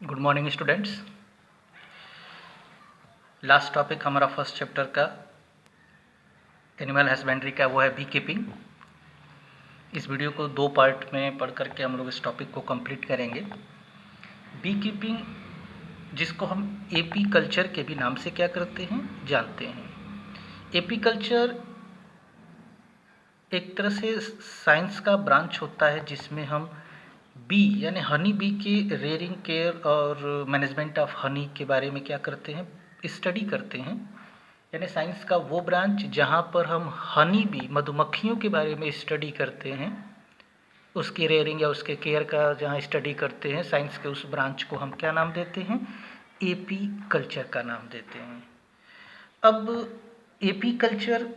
Good morning students. Last topic हमारा first chapter का animal husbandry का वो है बी कीपिंग। इस वीडियो को दो पार्ट में पढ़ करके हम लोग इस टॉपिक को कंप्लीट करेंगे। बी कीपिंग, जिसको हम एपी कल्चर के भी नाम से क्या करते हैं जानते हैं। एपी कल्चर एक तरह से साइंस का ब्रांच होता है जिसमें हम बी यानी हनी बी की रेयरिंग, केयर और मैनेजमेंट ऑफ हनी के बारे में क्या करते हैं, स्टडी करते हैं। यानी साइंस का वो ब्रांच जहाँ पर हम हनी बी मधुमक्खियों के बारे में स्टडी करते हैं, उसकी रेयरिंग या उसके केयर का जहाँ स्टडी करते हैं, साइंस के उस ब्रांच को हम क्या नाम देते हैं, एपी कल्चर का नाम देते हैं। अब एपी कल्चर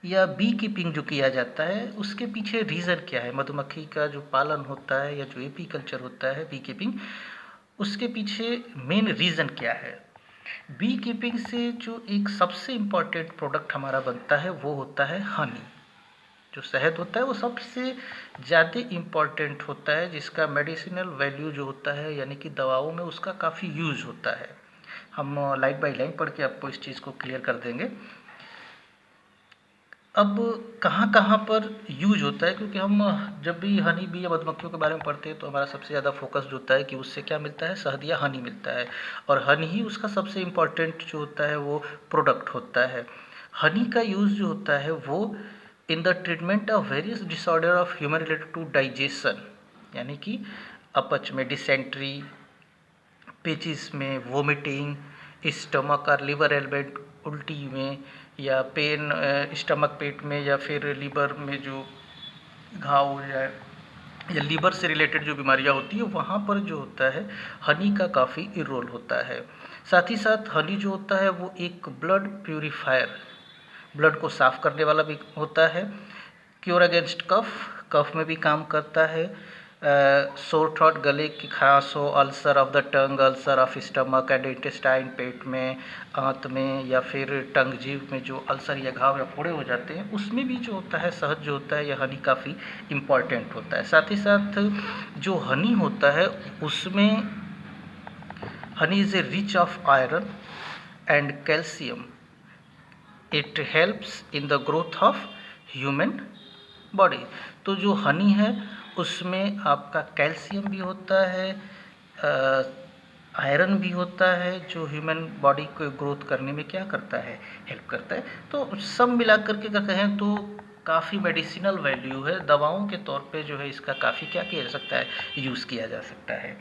या बी कीपिंग जो किया जाता है उसके पीछे रीज़न क्या है, मधुमक्खी का जो पालन होता है या जो एपी कल्चर होता है बी कीपिंग, उसके पीछे मेन रीज़न क्या है। बी कीपिंग से जो एक सबसे इम्पॉर्टेंट प्रोडक्ट हमारा बनता है वो होता है हनी। जो शहद होता है वो सबसे ज़्यादा इम्पॉर्टेंट होता है, जिसका मेडिसिनल वैल्यू जो होता है यानी कि दवाओं में उसका काफ़ी यूज़ होता है। हम लाइन बाय लाइन पढ़ के आपको इस चीज़ को क्लियर कर देंगे। अब कहाँ कहाँ पर यूज होता है, क्योंकि हम जब भी हनी बी या मधुमक्खियों के बारे में पढ़ते हैं तो हमारा सबसे ज़्यादा फोकस जो होता है कि उससे क्या मिलता है, शहद या हनी मिलता है, और हनी ही उसका सबसे इम्पॉर्टेंट जो होता है वो प्रोडक्ट होता है। हनी का यूज़ जो होता है वो in the treatment of various disorder of human related to digestion, यानी कि अपच में डिसेंट्री, पेचिस में वोमिटिंग, स्टमक और लिवर एलिमेंट उल्टी में, या पेन स्टमक पेट में, या फिर लीवर में जो घाव हो जाए या लीवर से रिलेटेड जो बीमारियां होती है वहाँ पर जो होता है हनी का काफ़ी रोल होता है। साथ ही साथ हनी जो होता है वो एक ब्लड प्यूरीफायर, ब्लड को साफ करने वाला भी होता है। क्योर अगेंस्ट कफ, कफ में भी काम करता है। सोर थ्रॉट, गले की खराश हो, ulcer of the tongue, ulcer of stomach and intestine, पेट में, आंत में या फिर टंग जीभ में जो अल्सर या घाव या फोड़े हो जाते हैं उसमें भी जो होता है शहद जो होता है यह हनी काफ़ी इम्पॉर्टेंट होता है। साथ ही साथ जो हनी होता है उसमें Honey is a rich of iron and calcium, it helps in the growth of human body. तो जो हनी है उसमें आपका कैल्शियम भी होता है, आयरन भी होता है, जो ह्यूमन बॉडी को ग्रोथ करने में क्या करता है, हेल्प करता है। तो सब मिला करके अगर कहें तो काफ़ी मेडिसिनल वैल्यू है, दवाओं के तौर पे जो है इसका काफ़ी क्या किया जा सकता है, यूज़ किया जा सकता है।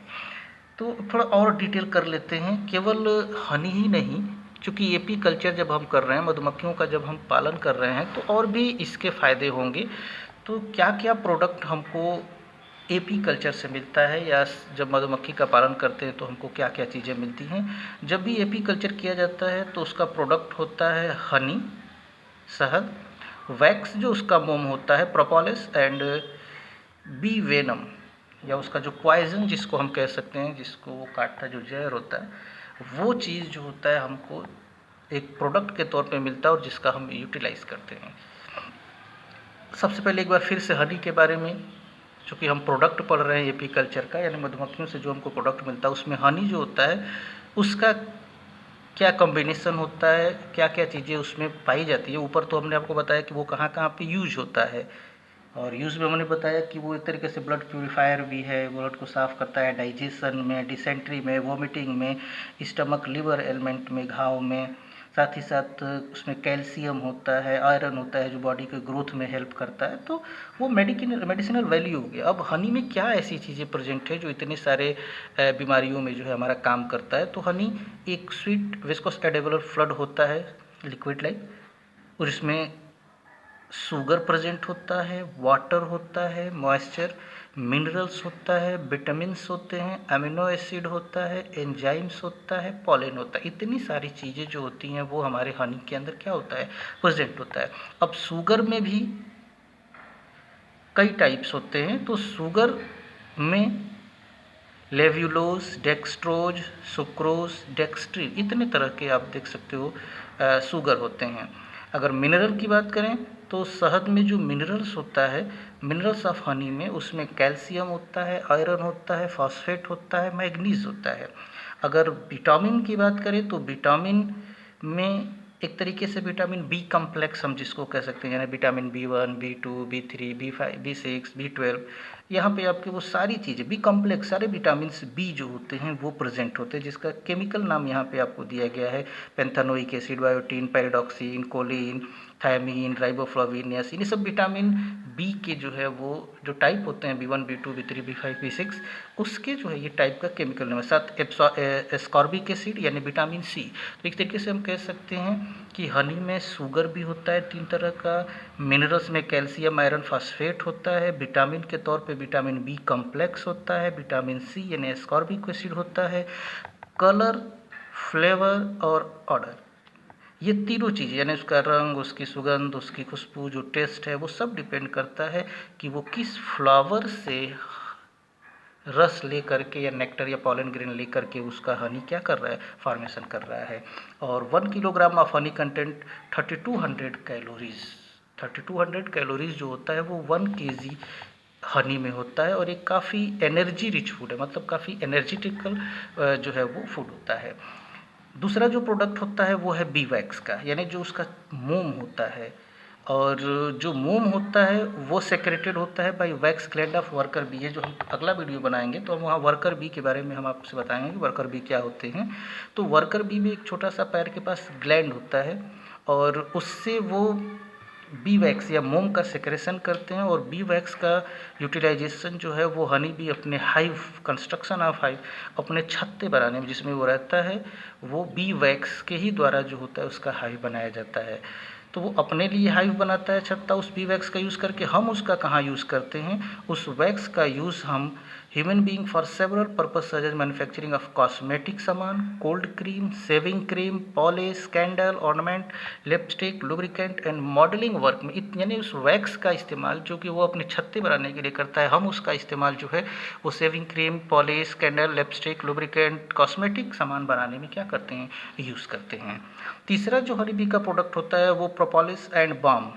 तो थोड़ा और डिटेल कर लेते हैं। केवल हनी ही नहीं, चूँकि एपी कल्चर जब हम कर रहे हैं, मधुमक्खियों का जब हम पालन कर रहे हैं तो और भी इसके फ़ायदे होंगे। तो क्या क्या प्रोडक्ट हमको एपी कल्चर से मिलता है, या जब मधुमक्खी का पालन करते हैं तो हमको क्या क्या चीज़ें मिलती हैं। जब भी एपी कल्चर किया जाता है तो उसका प्रोडक्ट होता है हनी, शहद, वैक्स जो उसका मोम होता है, प्रोपोलिस, एंड बी वेनम या उसका जो पॉइजन जिसको हम कह सकते हैं, जिसको वो काटता जो जहर होता है, वो चीज़ जो होता है हमको एक प्रोडक्ट के तौर पे मिलता है और जिसका हम यूटिलाइज़ करते हैं। सबसे पहले एक बार फिर से हनी के बारे में, चूँकि हम प्रोडक्ट पढ़ रहे हैं एपी कल्चर का, यानी मधुमक्खियों से जो हमको प्रोडक्ट मिलता है उसमें हनी जो होता है उसका क्या कॉम्बिनेशन होता है, क्या क्या चीज़ें उसमें पाई जाती है। ऊपर तो हमने आपको बताया कि वो कहाँ कहाँ पे यूज होता है, और यूज़ में हमने बताया कि वो एक तरीके से ब्लड प्यूरीफायर भी है, ब्लड को साफ़ करता है डाइजेशन में, डिसेंट्री में, वोमिटिंग में, स्टमक लिवर एलिमेंट में, घाव में। साथ ही साथ उसमें कैल्शियम होता है, आयरन होता है जो बॉडी के ग्रोथ में हेल्प करता है। तो वो मेडिसिनल वैल्यू हो गया। अब हनी में क्या ऐसी चीज़ें प्रेजेंट है जो इतने सारे बीमारियों में जो है हमारा काम करता है। तो हनी एक स्वीट विस्कोस एडेबल फ्लूइड होता है, लिक्विड लाइक, और इसमें शुगर प्रेजेंट होता है, वाटर होता है, मॉइस्चर, मिनरल्स होता है, विटामिन्स होते हैं, अमीनो एसिड होता है, एंजाइम्स होता है, पॉलन होता है। इतनी सारी चीज़ें जो होती हैं वो हमारे हनी के अंदर क्या होता है, प्रेजेंट होता है। अब शुगर में भी कई टाइप्स होते हैं। तो शुगर में लेव्यूलोज, डेक्सट्रोज, सुक्रोज, डेक्सट्रिन, इतने तरह के आप देख सकते हो शुगर होते हैं। अगर मिनरल की बात करें तो शहद में जो मिनरल्स होता है, मिनरल्स ऑफ हनी में, उसमें कैल्शियम होता है, आयरन होता है, फॉस्फेट होता है, मैग्नीज होता है। अगर विटामिन की बात करें तो विटामिन में एक तरीके से विटामिन बी कम्प्लेक्स हम जिसको कह सकते हैं, यानी vitamin B 1, B 2, B 3, B 5, B 6, B 12, यहाँ पे आपके वो सारी चीज़ें बी कॉम्प्लेक्स, सारे विटामिन बी जो होते हैं वो प्रेजेंट होते हैं, जिसका केमिकल नाम यहाँ पे आपको दिया गया है pantothenic acid, biotin, pyridoxine, choline, thiamine, riboflavin, niacin. ये सब विटामिन बी के जो है वो जो टाइप होते हैं B 1, B 2, B 3, B 5, B 6, उसके जो है ये टाइप का केमिकल नाम है। साथ एस्कॉर्बिक एसिड यानी विटामिन सी। तो एक तरीके से हम कह सकते हैं कि हनी में शुगर भी होता है 3 तरह का, मिनरल्स में कैल्शियम, आयरन, फॉस्फेट होता है, विटामिन के तौर पे विटामिन बी कॉम्प्लेक्स होता है, विटामिन सी यानी एस्कॉर्बिक एसिड होता है, कलर, फ्लेवर और ऑर्डर, ये तीनों चीज़ यानी उसका रंग, उसकी सुगंध, उसकी खुशबू, जो टेस्ट है, वो सब डिपेंड करता है कि वो किस फ्लावर से रस ले करके या नेक्टर या पॉलन ग्रेन ले करके उसका हनी क्या कर रहा है, फॉर्मेशन कर रहा है। और 1 kilogram of honey content 3200 calories, 3200 calories जो होता है वो 1 केजी हनी में होता है। और एक काफ़ी एनर्जी रिच फूड है, मतलब काफ़ी एनर्जेटिकल जो है वो फूड होता है। दूसरा जो प्रोडक्ट होता है वो है बी वैक्स का, यानी जो उसका मोम होता है, और जो मोम होता है वो सेक्रेटेड होता है by wax gland of worker bee. है जो हम अगला वीडियो बनाएंगे तो हम वहाँ वर्कर बी के बारे में हम आपसे बताएंगे कि वर्कर बी क्या होते हैं। तो वर्कर बी में एक छोटा सा पैर के पास ग्लैंड होता है और उससे वो बी वैक्स या मोम का सेक्रेशन करते हैं। और बी वैक्स का यूटिलाइजेशन जो है वो हनी बी अपने हाइव, कंस्ट्रक्शन ऑफ हाइव, अपने छत्ते बनाने में जिसमें वो रहता है, वो बी वैक्स के ही द्वारा जो होता है उसका हाइव बनाया जाता है। तो वो अपने लिए हाइव बनाता है छत्ता उस बी वैक्स का यूज़ करके। हम उसका कहाँ यूज़ करते हैं, उस वैक्स का यूज़ हम human being for several purpose such as manufacturing of cosmetic सामान, cold cream, shaving cream, polish, candle, ornament, lipstick, lubricant and modelling work में, यानी उस वैक्स का इस्तेमाल जो कि वो अपने छत्ते बनाने के लिए करता है, हम उसका इस्तेमाल जो है वो shaving cream, polish, candle, lipstick, lubricant, cosmetic सामान बनाने में क्या करते हैं, यूज़ करते हैं। तीसरा जो हनी बी का प्रोडक्ट होता है वो प्रोपोलिस एंड बाम।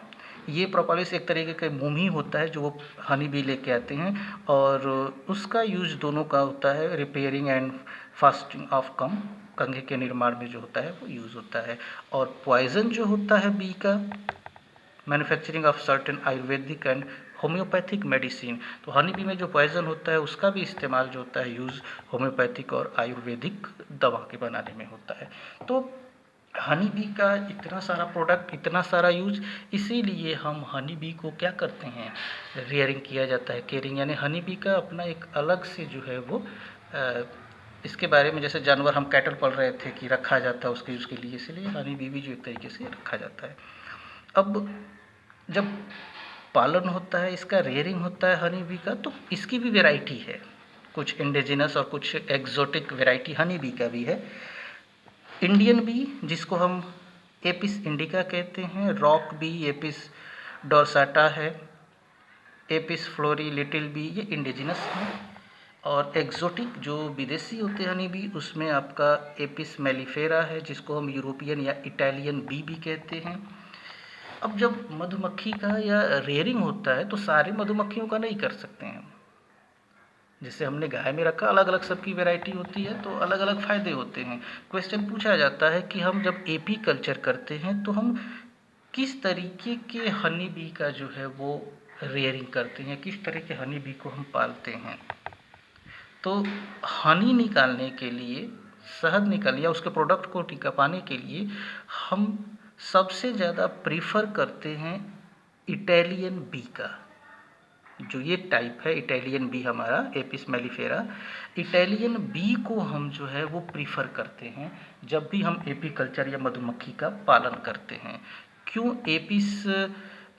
ये प्रोपोलिस एक तरीके का मोम ही होता है जो वो हनी बी लेके आते हैं, और उसका यूज दोनों का होता है, रिपेयरिंग एंड फास्टिंग ऑफ कंघे के निर्माण में जो होता है वो यूज़ होता है। और पॉइजन जो होता है बी का, manufacturing of certain Ayurvedic and homeopathic medicine. तो हनी बी में जो पॉइजन होता है उसका भी इस्तेमाल जो होता है यूज़ होम्योपैथिक और आयुर्वेदिक दवा के बनाने में होता है। तो हनी बी का इतना सारा प्रोडक्ट, इतना सारा यूज, इसीलिए हम हनी बी को क्या करते हैं, रेयरिंग किया जाता है, केयरिंग, यानी हनी बी का अपना एक अलग से जो है वो इसके बारे में, जैसे जानवर हम कैटल पल रहे थे कि रखा जाता है उसके यूज़ के लिए, इसलिए हनी बी भी जो एक तरीके से रखा जाता है। अब जब पालन होता है, इसका रेयरिंग होता है हनी बी का, तो इसकी भी वेराइटी है, कुछ इंडिजिनस और कुछ एग्जोटिक वेराइटी हनी बी का भी है। इंडियन बी जिसको हम एपिस इंडिका कहते हैं, रॉक बी, एपिस डोर्साटा है, एपिस फ्लोरी, लिटिल बी, ये इंडिजिनस हैं। और एक्जोटिक जो विदेशी होते हैं हनी बी, उसमें आपका एपिस मेलिफेरा है जिसको हम यूरोपियन या इटालियन बी भी कहते हैं। अब जब मधुमक्खी का या रेयरिंग होता है तो सारे मधुमक्खियों का नहीं कर सकते हैं, जैसे हमने गाय में रखा, अलग अलग सबकी वैरायटी होती है तो अलग अलग फ़ायदे होते हैं। क्वेश्चन पूछा जाता है कि हम जब एपी कल्चर करते हैं तो हम किस तरीके के हनी बी का जो है वो रेयरिंग करते हैं, किस तरह के हनी बी को हम पालते हैं। तो हनी निकालने के लिए, शहद निकाल या उसके प्रोडक्ट को टिका पाने के लिए हम सबसे ज़्यादा प्रीफर करते हैं इटालियन बी का। जो ये टाइप है इटालियन बी हमारा, एपिस मेलिफेरा, इटालियन बी को हम जो है वो प्रीफर करते हैं जब भी हम एपी कल्चर या मधुमक्खी का पालन करते हैं। क्यों एपिस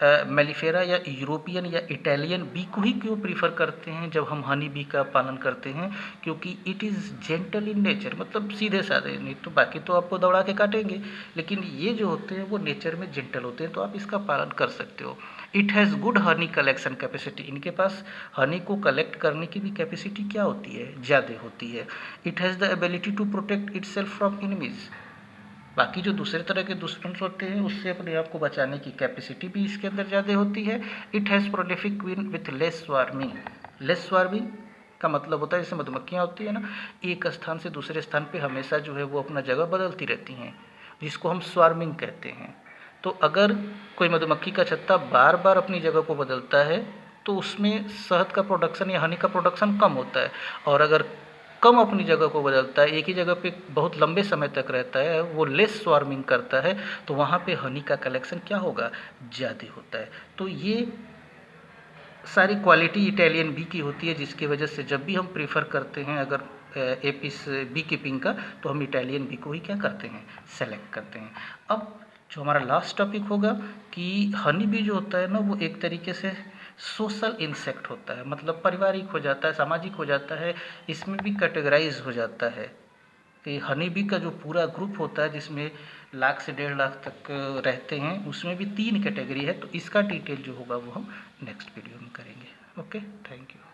मेलिफेरा या यूरोपियन या इटालियन बी को ही क्यों प्रीफर करते हैं जब हम हनी बी का पालन करते हैं, क्योंकि it is gentle in nature, मतलब सीधे साधे, नहीं तो बाकी तो आपको दौड़ा के काटेंगे, लेकिन ये जो होते हैं वो नेचर में जेंटल होते हैं, तो आप इसका पालन कर सकते हो। It has good Honey collection capacity, इनके पास हनी को कलेक्ट करने की भी कैपेसिटी क्या होती है, ज़्यादा होती है। It has the ability to protect itself from enemies, बाकी जो दूसरे तरह के दुश्मन होते हैं उससे अपने आप को बचाने की कैपेसिटी भी इसके अंदर ज़्यादा होती है। It has prolific queen with less swarming. Less swarming का मतलब होता है जैसे मधुमक्खियाँ होती है ना, एक स्थान से दूसरे स्थान पे हमेशा जो है वो अपना जगह बदलती रहती हैं, जिसको हम स्वार्मिंग कहते हैं। तो अगर कोई मधुमक्खी का छत्ता बार बार अपनी जगह को बदलता है तो उसमें शहद का प्रोडक्शन या हनी का प्रोडक्शन कम होता है, और अगर कम अपनी जगह को बदलता है, एक ही जगह पे बहुत लंबे समय तक रहता है, वो लेस स्वार्मिंग करता है, तो वहाँ पे हनी का कलेक्शन क्या होगा, ज़्यादा होता है। तो ये सारी क्वालिटी इटालियन बी की होती है, जिसकी वजह से जब भी हम प्रीफर करते हैं अगर एपिस बी कीपिंग का, तो हम इटालियन बी को ही क्या करते हैं, सेलेक्ट करते हैं। अब जो हमारा लास्ट टॉपिक होगा कि हनी बी जो होता है ना, वो एक तरीके से सोशल इंसेक्ट होता है, मतलब पारिवारिक हो जाता है, सामाजिक हो जाता है, इसमें भी कैटेगराइज हो जाता है कि हनी बी का जो पूरा ग्रुप होता है जिसमें 1 लाख से 1.5 लाख तक रहते हैं, उसमें भी 3 कैटेगरी है। तो इसका डिटेल जो होगा वो हम नेक्स्ट वीडियो में करेंगे। Okay, thank you.